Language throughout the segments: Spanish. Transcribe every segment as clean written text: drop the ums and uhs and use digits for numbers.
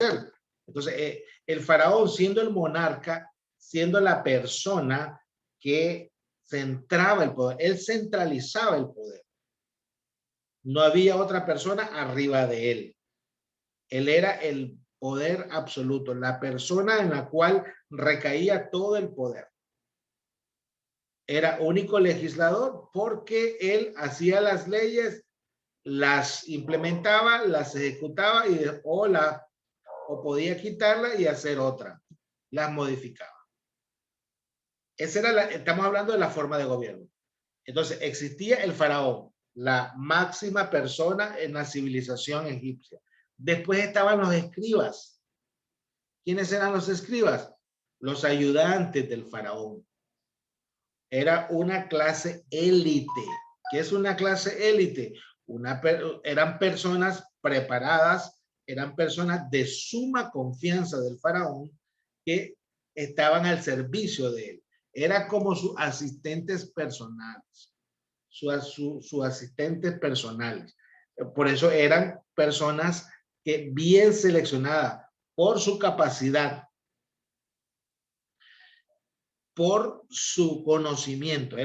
reconocer. Entonces, el faraón, siendo el monarca, siendo la persona que centraba el poder, él centralizaba el poder. No había otra persona arriba de él. Él era el poder absoluto, la persona en la cual recaía todo el poder. Era único legislador porque él hacía las leyes, las implementaba, las ejecutaba y o podía quitarla y hacer otra, las modificaba. Esa era estamos hablando de la forma de gobierno. Entonces existía el faraón, la máxima persona en la civilización egipcia. Después estaban los escribas. ¿Quiénes eran los escribas? Los ayudantes del faraón. Era una clase élite. ¿Qué es una clase élite? Eran personas preparadas, eran personas de suma confianza del faraón que estaban al servicio de él. Era como sus asistentes personales. Sus asistentes personales. Por eso eran personas que bien seleccionadas por su capacidad, por su conocimiento.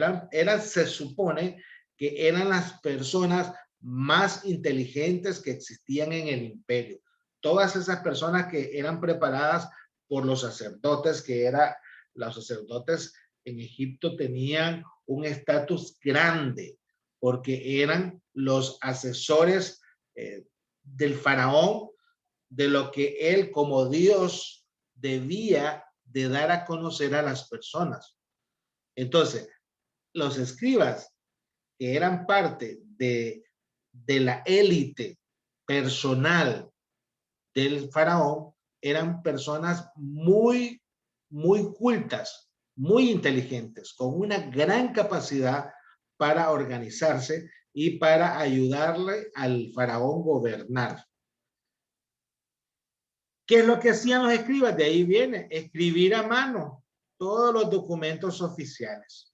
Se supone que eran las personas más inteligentes que existían en el imperio. Todas esas personas que eran preparadas por los sacerdotes, los sacerdotes en Egipto tenían un estatus grande porque eran los asesores del faraón, de lo que él como Dios debía de dar a conocer a las personas. Entonces, los escribas que eran parte de la élite personal del faraón eran personas muy, muy cultas, muy inteligentes, con una gran capacidad para organizarse y para ayudarle al faraón gobernar. ¿Qué es lo que hacían los escribas? De ahí viene, escribir a mano todos los documentos oficiales.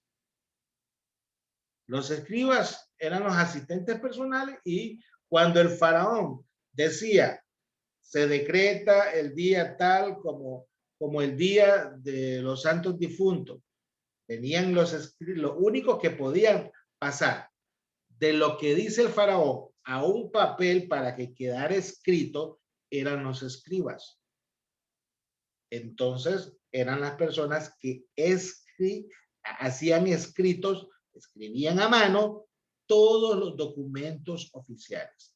Los escribas eran los asistentes personales y cuando el faraón decía, se decreta el día tal como el día de los santos difuntos, tenían lo único que podían pasar de lo que dice el faraón a un papel para que quedara escrito eran los escribas. Entonces eran las personas que hacían escritos, escribían a mano todos los documentos oficiales,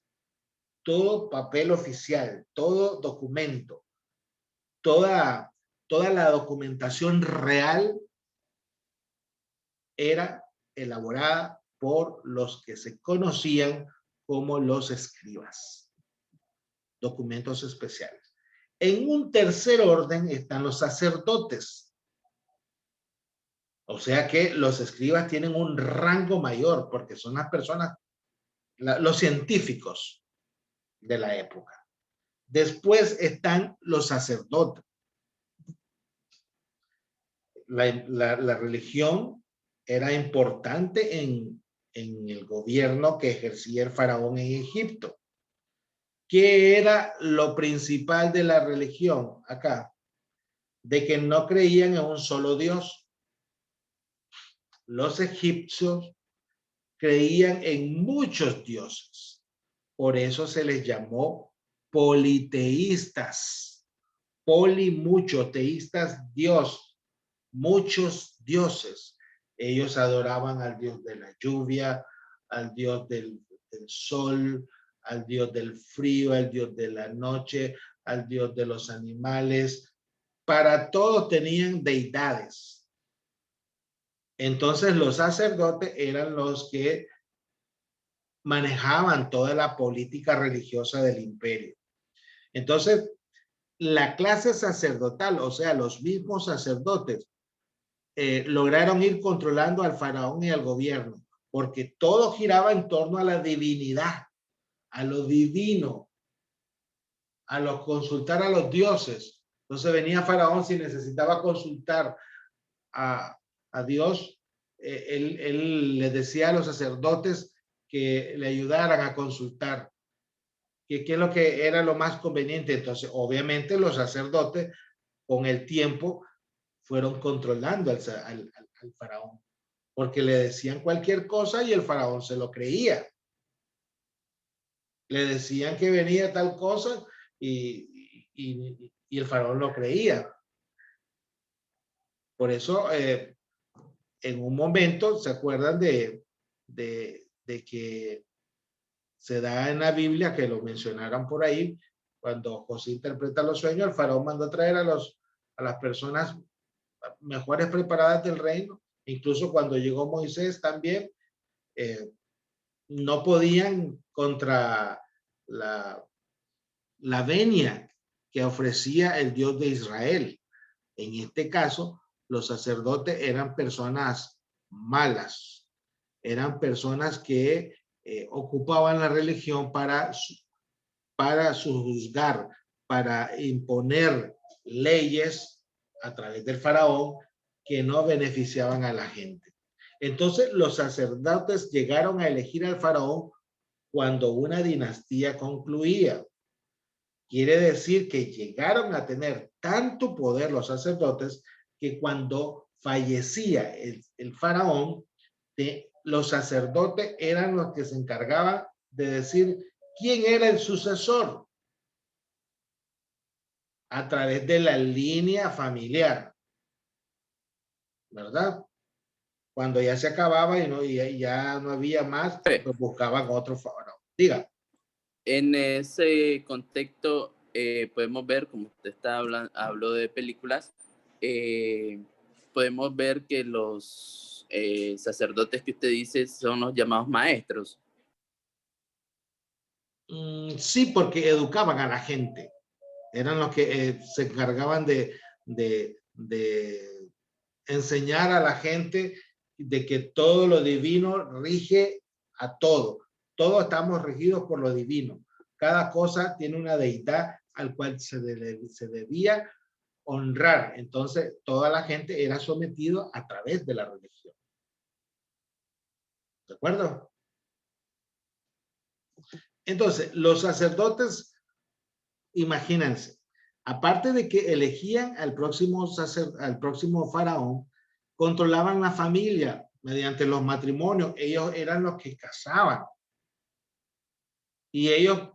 todo papel oficial, todo documento, toda la documentación real era elaborada por los que se conocían como los escribas. Documentos especiales. En un tercer orden están los sacerdotes. O sea que los escribas tienen un rango mayor porque son las personas, los científicos de la época. Después están los sacerdotes. La religión era importante en el gobierno que ejercía el faraón en Egipto. ¿Qué era lo principal de la religión acá? De que no creían en un solo Dios. Los egipcios creían en muchos dioses. Por eso se les llamó politeístas. Poli, mucho, teístas, Dios, muchos dioses. Ellos adoraban al dios de la lluvia, al dios del sol, al dios del frío, al dios de la noche, al dios de los animales. Para todos tenían deidades. Entonces los sacerdotes eran los que manejaban toda la política religiosa del imperio. Entonces, la clase sacerdotal, o sea, los mismos sacerdotes, lograron ir controlando al faraón y al gobierno, porque todo giraba en torno a la divinidad, a lo divino, a consultar a los dioses. Entonces venía faraón si necesitaba consultar a Dios, él le decía a los sacerdotes que le ayudaran a consultar qué es lo que era lo más conveniente. Entonces, obviamente los sacerdotes con el tiempo fueron controlando al faraón, porque le decían cualquier cosa y el faraón se lo creía. Le decían que venía tal cosa y el faraón lo creía. Por eso, en un momento, ¿se acuerdan de que se da en la Biblia, que lo mencionaron por ahí, cuando José interpreta los sueños, el faraón mandó a traer a las personas mejores preparadas del reino? Incluso cuando llegó Moisés también, eh, no podían contra la, la venia que ofrecía el Dios de Israel. En este caso, los sacerdotes eran personas malas, eran personas que ocupaban la religión para juzgar, para imponer leyes a través del faraón que no beneficiaban a la gente. Entonces los sacerdotes llegaron a elegir al faraón cuando una dinastía concluía. Quiere decir que llegaron a tener tanto poder los sacerdotes que cuando fallecía el faraón, los sacerdotes eran los que se encargaban de decir quién era el sucesor a través de la línea familiar, ¿verdad? Cuando ya se acababa y ya no había más, pues buscaban otro faraón. Diga. En ese contexto podemos ver, como usted está habló de películas, podemos ver que los sacerdotes que usted dice son los llamados maestros. Sí, porque educaban a la gente. Eran los que se encargaban de enseñar a la gente de que todo lo divino rige a todo. Todos estamos regidos por lo divino. Cada cosa tiene una deidad al cual se debía honrar. Entonces, toda la gente era sometido a través de la religión. ¿De acuerdo? Entonces, los sacerdotes, imagínense, aparte de que elegían al próximo faraón, controlaban la familia mediante los matrimonios. Ellos eran los que casaban. Y ellos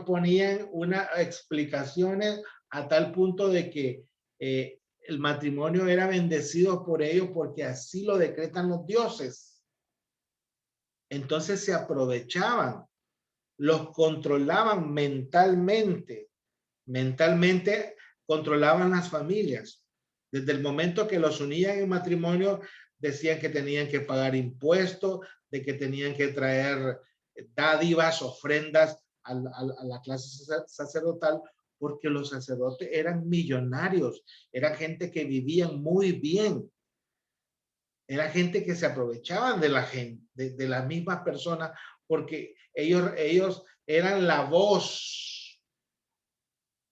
ponían unas explicaciones a tal punto de que el matrimonio era bendecido por ellos porque así lo decretan los dioses. Entonces se aprovechaban, los controlaban mentalmente controlaban las familias. Desde el momento que los unían en matrimonio, decían que tenían que pagar impuestos, de que tenían que traer dádivas, ofrendas a la clase sacerdotal, porque los sacerdotes eran millonarios, era gente que vivían muy bien, era gente que se aprovechaban de la gente, de las mismas personas, porque ellos eran la voz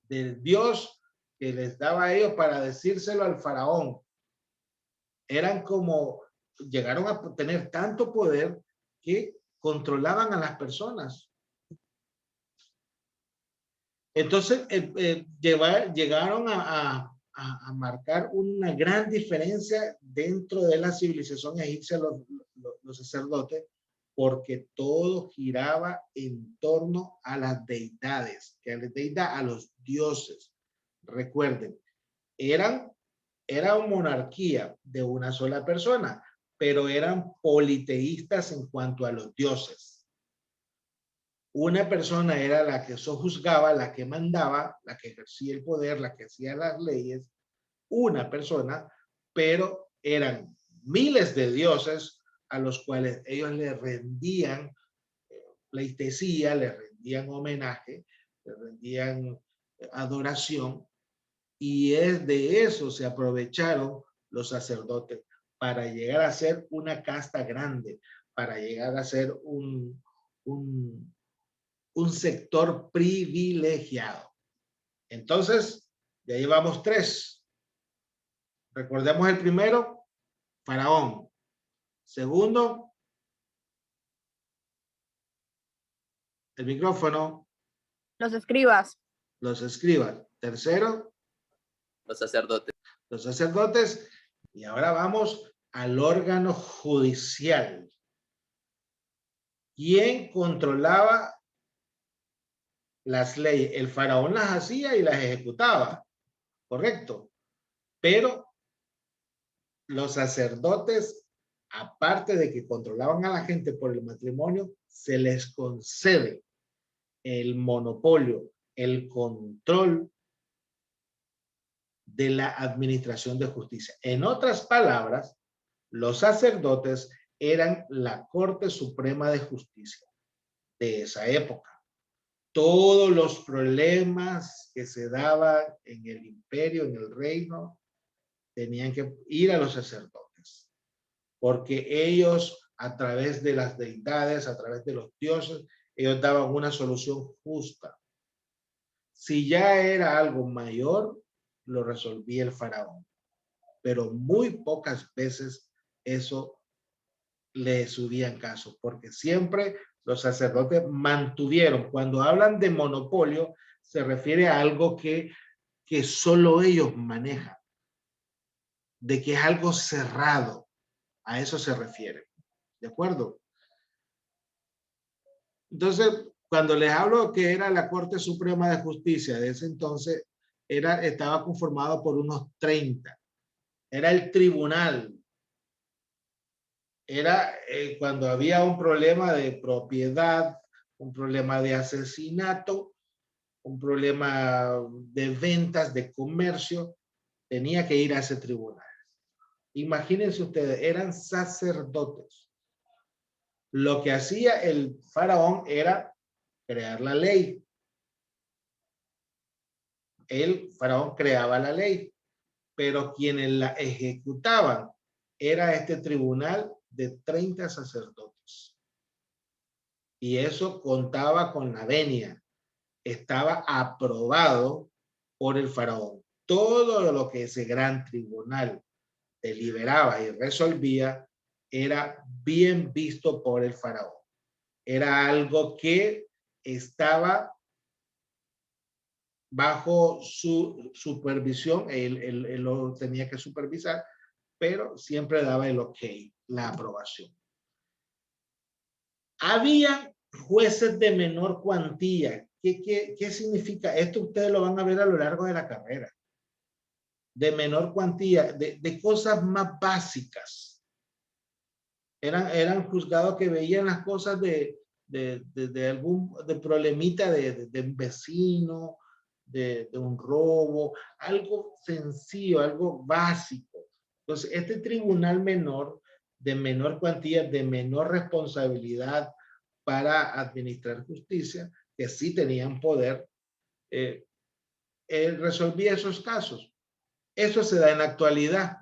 del Dios que les daba a ellos para decírselo al faraón. Eran como, llegaron a tener tanto poder que controlaban a las personas. Entonces, llegaron a marcar una gran diferencia dentro de la civilización egipcia, los sacerdotes, porque todo giraba en torno a las deidades, que a la deidad, a los dioses. Recuerden, era una monarquía de una sola persona, pero eran politeístas en cuanto a los dioses. Una persona era la que sojuzgaba, la que mandaba, la que ejercía el poder, la que hacía las leyes, una persona, pero eran miles de dioses a los cuales ellos le rendían pleitesía, le rendían homenaje, le rendían adoración, y es de eso se aprovecharon los sacerdotes para llegar a ser una casta grande, para llegar a ser un sector privilegiado. Entonces, ya llevamos 3. Recordemos el primero, Faraón. Segundo, el micrófono. Los escribas. Los escribas. Tercero, Los sacerdotes. los sacerdotes. Y ahora vamos al órgano judicial. ¿Quién controlaba las leyes? El faraón las hacía y las ejecutaba, correcto. Pero los sacerdotes, aparte de que controlaban a la gente por el matrimonio, se les concede el monopolio, el control de la administración de justicia. En otras palabras, los sacerdotes eran la Corte Suprema de Justicia de esa época. Todos los problemas que se daban en el imperio, en el reino, tenían que ir a los sacerdotes, porque ellos, a través de las deidades, a través de los dioses, ellos daban una solución justa. Si ya era algo mayor, lo resolvía el faraón, pero muy pocas veces eso le subían caso, porque siempre los sacerdotes mantuvieron, cuando hablan de monopolio, se refiere a algo que solo ellos manejan, de que es algo cerrado, a eso se refiere, ¿de acuerdo? Entonces, cuando les hablo que era la Corte Suprema de Justicia de ese entonces, estaba conformado por unos 30. Era el tribunal. Era cuando había un problema de propiedad, un problema de asesinato, un problema de ventas, de comercio, tenía que ir a ese tribunal. Imagínense ustedes, eran sacerdotes. Lo que hacía el faraón era crear la ley. El faraón creaba la ley, pero quienes la ejecutaban era este tribunal de 30 sacerdotes. Y eso contaba con la venia. Estaba aprobado por el faraón. Todo lo que ese gran tribunal deliberaba y resolvía era bien visto por el faraón. Era algo que estaba bajo su supervisión, él lo tenía que supervisar, pero siempre daba el ok, la aprobación. Había jueces de menor cuantía. ¿Qué significa? Esto ustedes lo van a ver a lo largo de la carrera. De menor cuantía, de cosas más básicas. Eran juzgados que veían las cosas de algún problemita de un vecino, de un robo, algo sencillo, algo básico. Entonces, este tribunal menor, de menor cuantía, de menor responsabilidad para administrar justicia, que sí tenían poder, resolvía esos casos. Eso se da en la actualidad.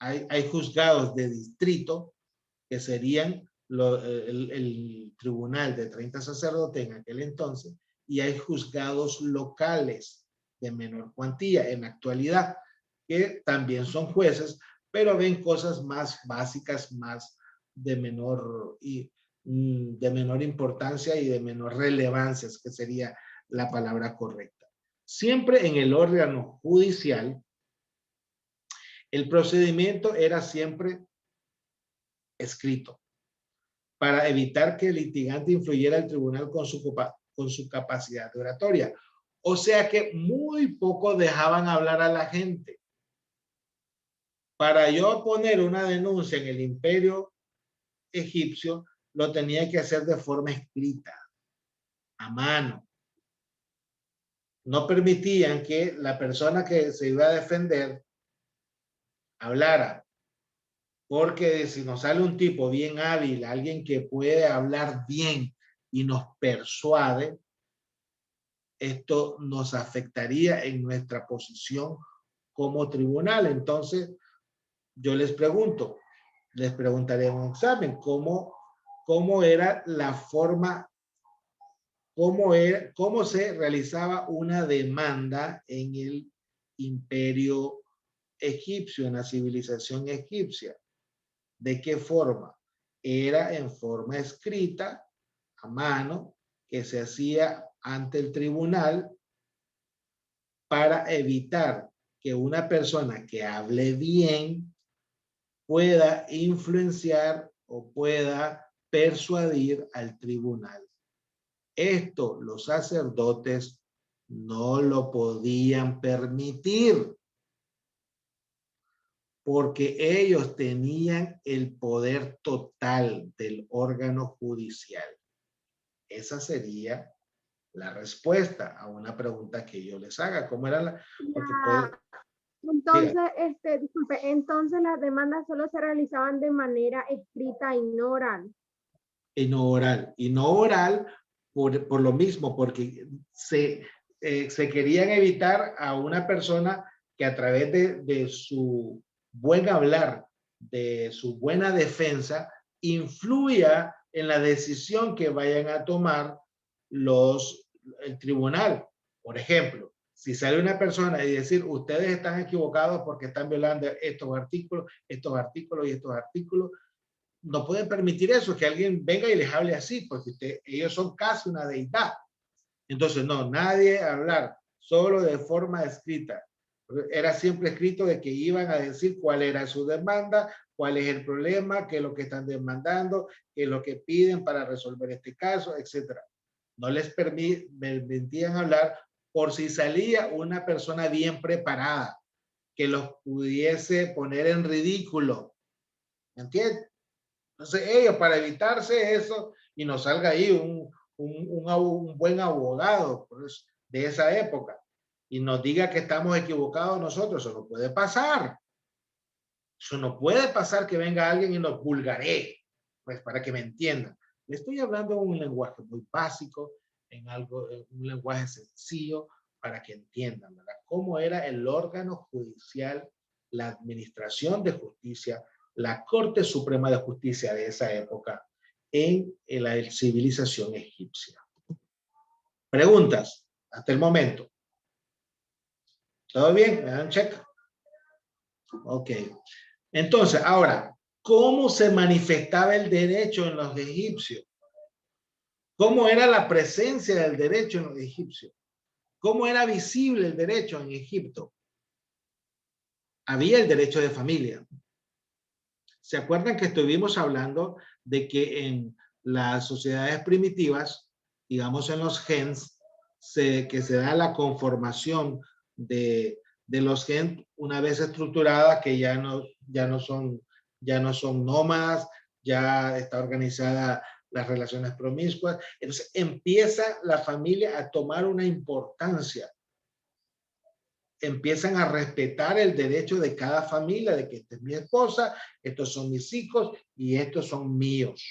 Hay juzgados de distrito que serían el tribunal de 30 sacerdotes en aquel entonces, y hay juzgados locales de menor cuantía en la actualidad, que también son jueces, pero ven cosas más básicas, más de menor importancia y de menor relevancia, que sería la palabra correcta. Siempre en el órgano judicial, el procedimiento era siempre escrito, para evitar que el litigante influyera al tribunal con su capacidad oratoria. O sea que muy poco dejaban hablar a la gente. Para yo poner una denuncia en el imperio egipcio, lo tenía que hacer de forma escrita, a mano. No permitían que la persona que se iba a defender hablara. Porque si nos sale un tipo bien hábil, alguien que puede hablar bien y nos persuade, esto nos afectaría en nuestra posición como tribunal. Entonces, yo les preguntaré en un examen, ¿cómo era la forma, cómo se realizaba una demanda en el imperio egipcio, en la civilización egipcia? ¿De qué forma? Era en forma escrita, a mano, que se hacía ante el tribunal para evitar que una persona que hable bien pueda influenciar o pueda persuadir al tribunal. Esto los sacerdotes no lo podían permitir porque ellos tenían el poder total del órgano judicial. Esa sería la respuesta a una pregunta que yo les haga. ¿Cómo era la? Porque puede, entonces, disculpe, entonces las demandas solo se realizaban de manera escrita y no oral. y no oral. Y no oral por lo mismo, porque se querían evitar a una persona que a través de su buen hablar, de su buena defensa, influya en la decisión que vayan a tomar el tribunal. Por ejemplo, si sale una persona y decir, ustedes están equivocados porque están violando estos artículos y estos artículos, no pueden permitir eso, que alguien venga y les hable así, porque ellos son casi una deidad. Entonces, no, nadie hablar, solo de forma escrita. Era siempre escrito de que iban a decir cuál era su demanda, cuál es el problema, qué es lo que están demandando, qué es lo que piden para resolver este caso, etc. No les permitían hablar por si salía una persona bien preparada que los pudiese poner en ridículo. ¿Me entiendes? Entonces ellos, para evitarse eso y nos salga ahí un buen abogado pues, de esa época y nos diga que estamos equivocados nosotros, eso no puede pasar. Eso no puede pasar que venga alguien y nos vulgaree, pues para que me entiendan. Le estoy hablando en un lenguaje muy básico, en un lenguaje sencillo para que entiendan, ¿verdad? Cómo era el órgano judicial, la administración de justicia, la Corte Suprema de Justicia de esa época en la civilización egipcia. Preguntas hasta el momento. ¿Todo bien? ¿Me dan check? Ok. Entonces, ahora, ¿cómo se manifestaba el derecho en los egipcios? ¿Cómo era la presencia del derecho en los egipcios? ¿Cómo era visible el derecho en Egipto? Había el derecho de familia. ¿Se acuerdan que estuvimos hablando de que en las sociedades primitivas, digamos en los gens, que se da la conformación de los gens una vez estructurada, que ya no son nómadas, ya está organizada las relaciones promiscuas. Entonces empieza la familia a tomar una importancia. Empiezan a respetar el derecho de cada familia, de que esta es mi esposa, estos son mis hijos y estos son míos.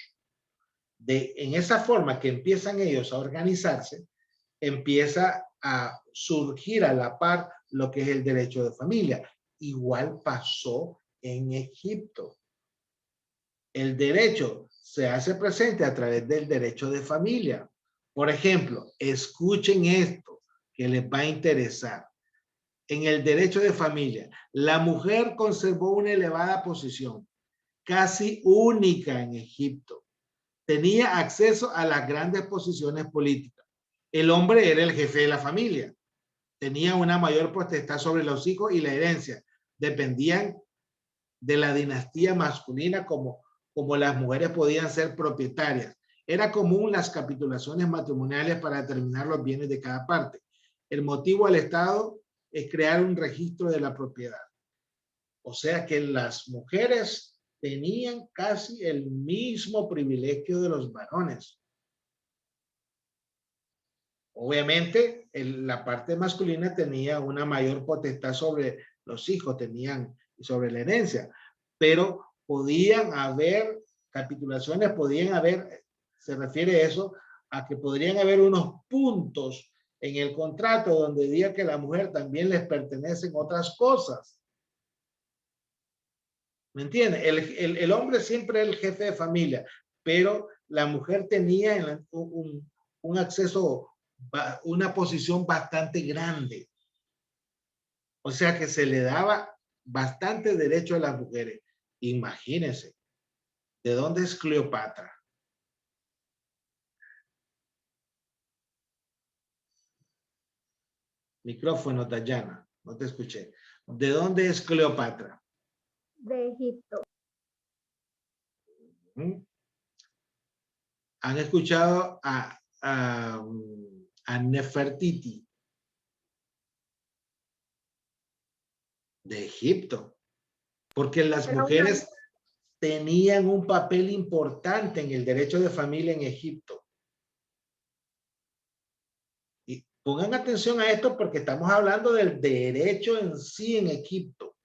En esa forma que empiezan ellos a organizarse, empieza a surgir a la par lo que es el derecho de familia. Igual pasó en Egipto. El derecho se hace presente a través del derecho de familia. Por ejemplo, escuchen esto que les va a interesar. En el derecho de familia, la mujer conservó una elevada posición, casi única en Egipto. Tenía acceso a las grandes posiciones políticas. El hombre era el jefe de la familia. Tenía una mayor potestad sobre los hijos y la herencia. Dependían de la dinastía masculina como las mujeres podían ser propietarias. Era común las capitulaciones matrimoniales para determinar los bienes de cada parte. El motivo al Estado es crear un registro de la propiedad. O sea que las mujeres tenían casi el mismo privilegio de los varones. Obviamente, la parte masculina tenía una mayor potestad sobre los hijos, sobre la herencia, pero podían haber capitulaciones, se refiere eso a que podrían haber unos puntos en el contrato donde diga que a la mujer también les pertenecen otras cosas. ¿Me entiendes? El hombre siempre es el jefe de familia, pero la mujer tenía un acceso, una posición bastante grande. O sea que se le daba bastante derecho a las mujeres. Imagínense, ¿de dónde es Cleopatra? Micrófono, Dayana. No te escuché. ¿De dónde es Cleopatra? De Egipto. ¿Mm? ¿Han escuchado a Nefertiti? De Egipto. Porque las Era una mujeres tenían un papel importante en el derecho de familia en Egipto. Y pongan atención a esto porque estamos hablando del derecho en sí en Egipto.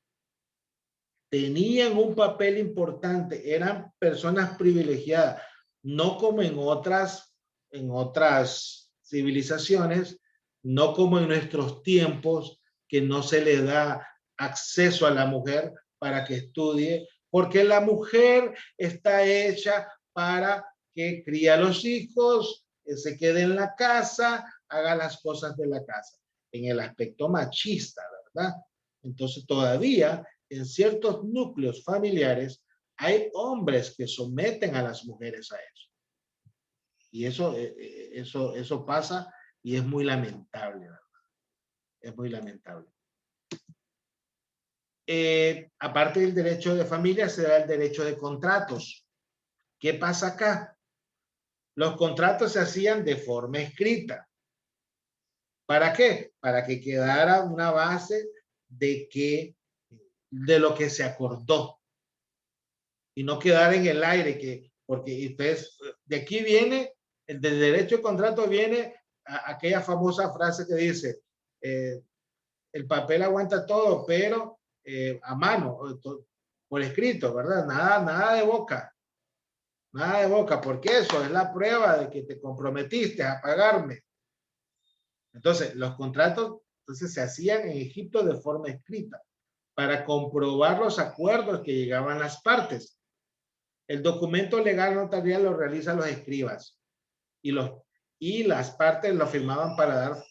Tenían un papel importante, eran personas privilegiadas, no como en otras civilizaciones, no como en nuestros tiempos, que no se le da acceso a la mujer para que estudie, porque la mujer está hecha para que críe a los hijos, se quede en la casa, haga las cosas de la casa, en el aspecto machista, ¿verdad? Entonces todavía en ciertos núcleos familiares hay hombres que someten a las mujeres a eso. Y eso pasa y es muy lamentable, ¿verdad? Es muy lamentable. Aparte del derecho de familia, se da el derecho de contratos. ¿Qué pasa acá? Los contratos se hacían de forma escrita. ¿Para qué? Para que quedara una base de lo que se acordó y no quedar en el aire, porque ustedes, de aquí viene, del derecho de contrato viene aquella famosa frase que dice, el papel aguanta todo, pero a mano, por escrito, ¿verdad? Nada de boca, nada de boca, porque eso es la prueba de que te comprometiste a pagarme. Entonces, los contratos se hacían en Egipto de forma escrita para comprobar los acuerdos que llegaban las partes. El documento legal notarial lo realizan los escribas y las partes lo firmaban para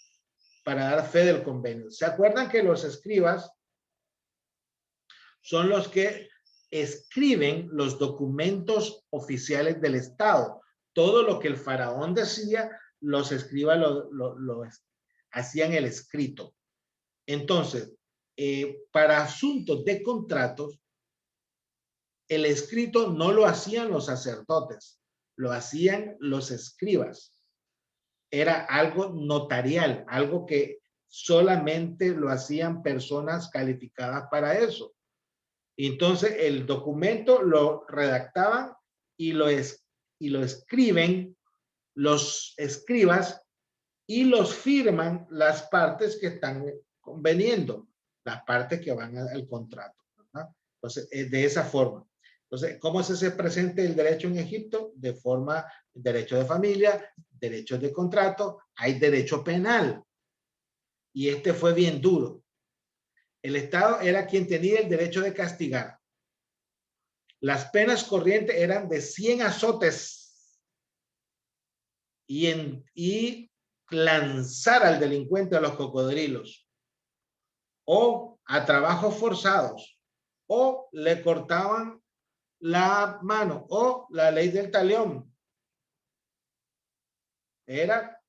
dar fe del convenio. ¿Se acuerdan que los escribas son los que escriben los documentos oficiales del Estado? Todo lo que el faraón decía, los escribas lo hacían el escrito. Entonces, para asuntos de contratos, el escrito no lo hacían los sacerdotes, lo hacían los escribas. Era algo notarial, algo que solamente lo hacían personas calificadas para eso. Entonces, el documento lo redactaban y lo escriben los escribas y los firman las partes que están conveniendo, las partes que van al contrato, ¿verdad? Entonces, de esa forma. Entonces, ¿cómo se presenta el derecho en Egipto? De forma, derecho de familia, derechos de contrato, hay derecho penal. Y este fue bien duro. El Estado era quien tenía el derecho de castigar. Las penas corrientes eran de 100 azotes y lanzar al delincuente a los cocodrilos o a trabajos forzados o le cortaban la mano o la ley del talión. Era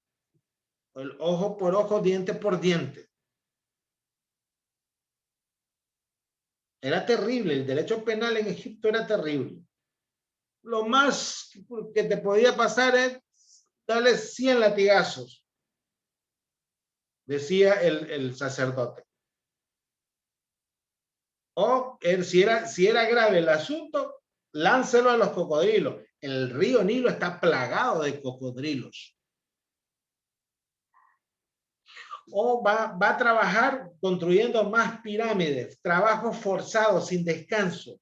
el ojo por ojo, diente por diente. Era terrible, el derecho penal en Egipto era terrible. Lo más que te podía pasar es darle 100 latigazos, decía el sacerdote. O si era grave el asunto, láncelo a los cocodrilos. El río Nilo está plagado de cocodrilos. O va a trabajar construyendo más pirámides, trabajos forzados sin descanso.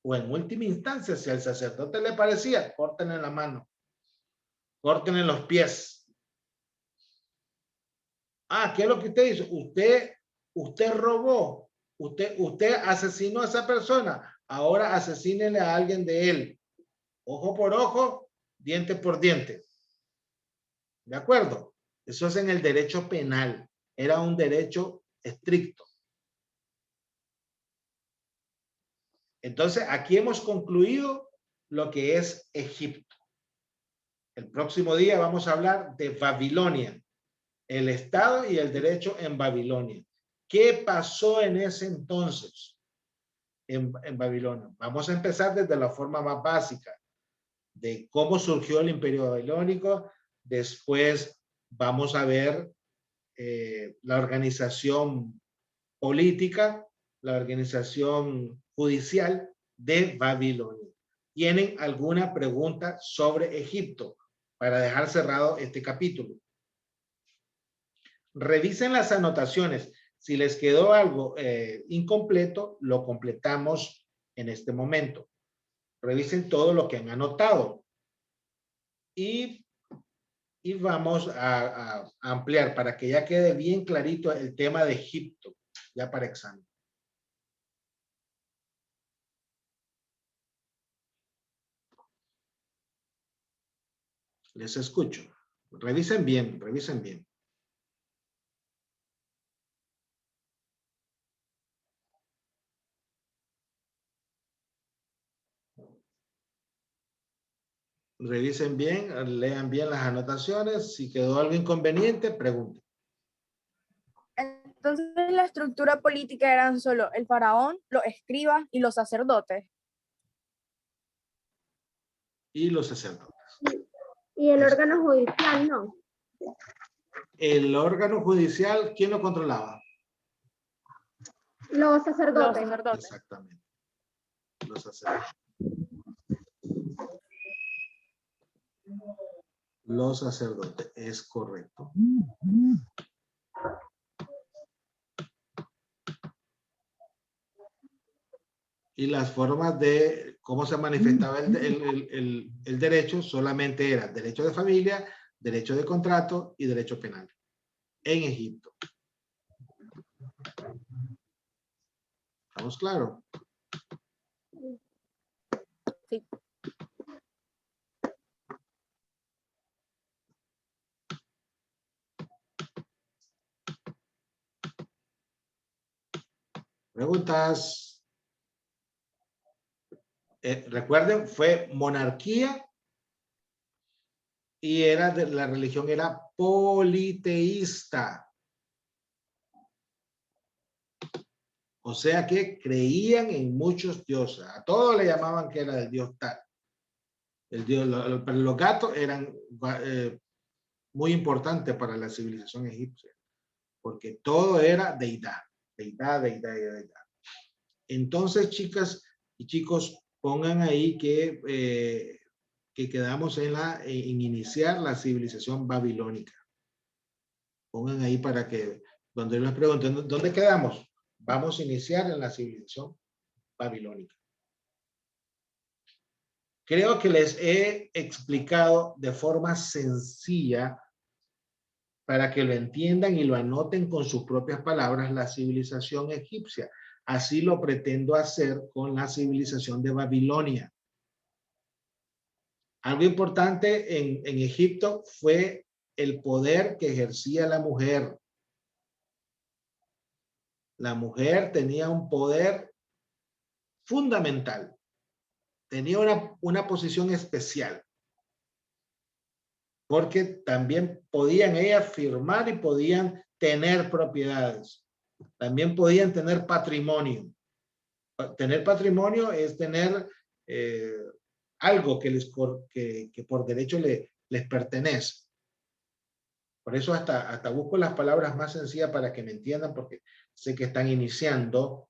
O en última instancia, si al sacerdote le parecía, córtenle la mano, córtenle los pies. Ah, ¿qué es lo que usted hizo? Usted robó, usted asesinó a esa persona, ahora asesínele a alguien de él. Ojo por ojo, diente por diente. ¿De acuerdo? Eso es en el derecho penal. Era un derecho estricto. Entonces, aquí hemos concluido lo que es Egipto. El próximo día vamos a hablar de Babilonia. el Estado y el derecho en Babilonia. ¿Qué pasó en ese entonces en Babilonia? Vamos a empezar desde la forma más básica de cómo surgió el imperio babilónico. Después vamos a ver la organización política, la organización judicial de Babilonia. ¿Tienen alguna pregunta sobre Egipto para dejar cerrado este capítulo? Revisen las anotaciones. Si les quedó algo incompleto, lo completamos en este momento. Revisen todo lo que han anotado. Y vamos a ampliar para que ya quede bien clarito el tema de Egipto, ya para examen. Les escucho. Revisen bien, revisen bien. Revisen bien, lean bien las anotaciones. Si quedó algo inconveniente, pregunten. Entonces la estructura política eran solo el faraón, los escribas y los sacerdotes. Y los sacerdotes. Y el órgano judicial, ¿no? El órgano judicial, ¿quién lo controlaba? Los sacerdotes. Los sacerdotes. Exactamente. Los sacerdotes. Los sacerdotes, es correcto. Y las formas de cómo se manifestaba el derecho solamente era derecho de familia, derecho de contrato y derecho penal en Egipto. ¿Estamos claros? Sí. Preguntas. Recuerden, fue monarquía y la religión era politeísta. O sea que creían en muchos dioses. A todos le llamaban que era el dios tal. Pero los gatos eran muy importantes para la civilización egipcia. Porque todo era deidad. Deidad, deidad, deidad. Entonces, chicas y chicos, pongan ahí que quedamos en iniciar la civilización babilónica. Pongan ahí para que, cuando yo les pregunte, ¿dónde quedamos? Vamos a iniciar en la civilización babilónica. Creo que les he explicado de forma sencilla para que lo entiendan y lo anoten con sus propias palabras la civilización egipcia. Así lo pretendo hacer con la civilización de Babilonia. Algo importante en Egipto fue el poder que ejercía la mujer. La mujer tenía un poder fundamental. Tenía una posición especial. Porque también podían ellas firmar y podían tener propiedades. También podían tener patrimonio. Tener patrimonio es tener algo que por derecho les pertenece. Por eso hasta busco las palabras más sencillas para que me entiendan, porque sé que están iniciando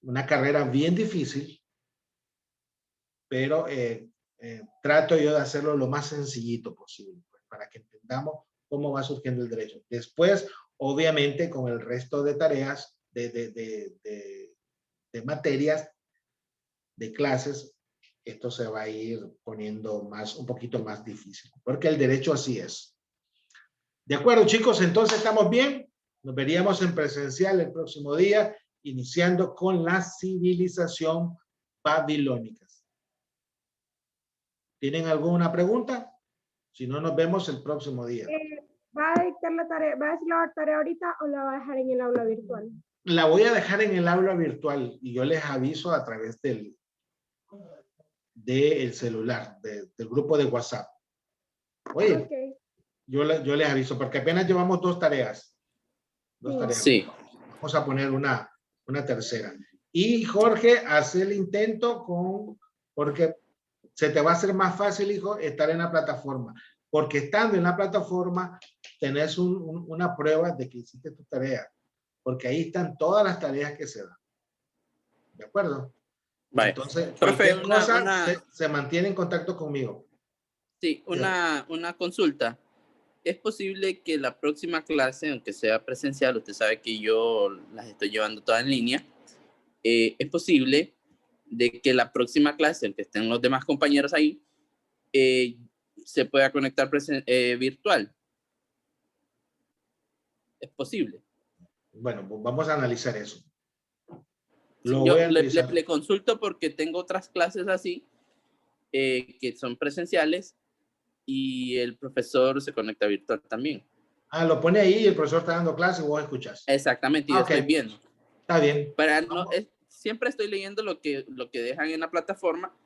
una carrera bien difícil, pero trato yo de hacerlo lo más sencillito posible, pues, para que entendamos cómo va surgiendo el derecho. Después, obviamente, con el resto de tareas, de materias, de clases, esto se va a ir poniendo un poquito más difícil, porque el derecho así es. De acuerdo, chicos, entonces estamos bien. Nos veríamos en presencial el próximo día, iniciando con la civilización babilónica. ¿Tienen alguna pregunta? Si no, nos vemos el próximo día. ¿Va a dictar la tarea, va a hacer la tarea ahorita o la va a dejar en el aula virtual? La voy a dejar en el aula virtual y yo les aviso a través del celular, del grupo de WhatsApp. Oye, Okay. yo les aviso, porque apenas llevamos 2 tareas. 2 tareas. Sí. Vamos a poner una tercera. Y Jorge, hace el intento porque se te va a hacer más fácil, hijo, estar en la plataforma. Porque estando en la plataforma, tenés una prueba de que hiciste tu tarea. Porque ahí están todas las tareas que se dan. ¿De acuerdo? Vale. Entonces, Profe, cualquier cosa se mantiene en contacto conmigo. Sí, una consulta. ¿Es posible que la próxima clase, aunque sea presencial, usted sabe que yo las estoy llevando todas en línea, es posible de que la próxima clase, aunque estén los demás compañeros ahí, se pueda conectar virtual? ¿Es posible? Bueno, pues vamos a analizar eso. Yo Voy a analizar. le consulto porque tengo otras clases así, que son presenciales, y el profesor se conecta virtual también. Ah, lo pone ahí y el profesor está dando clase y vos escuchás. Exactamente, y yo estoy viendo. Está bien. Para no, siempre estoy leyendo lo que dejan en la plataforma,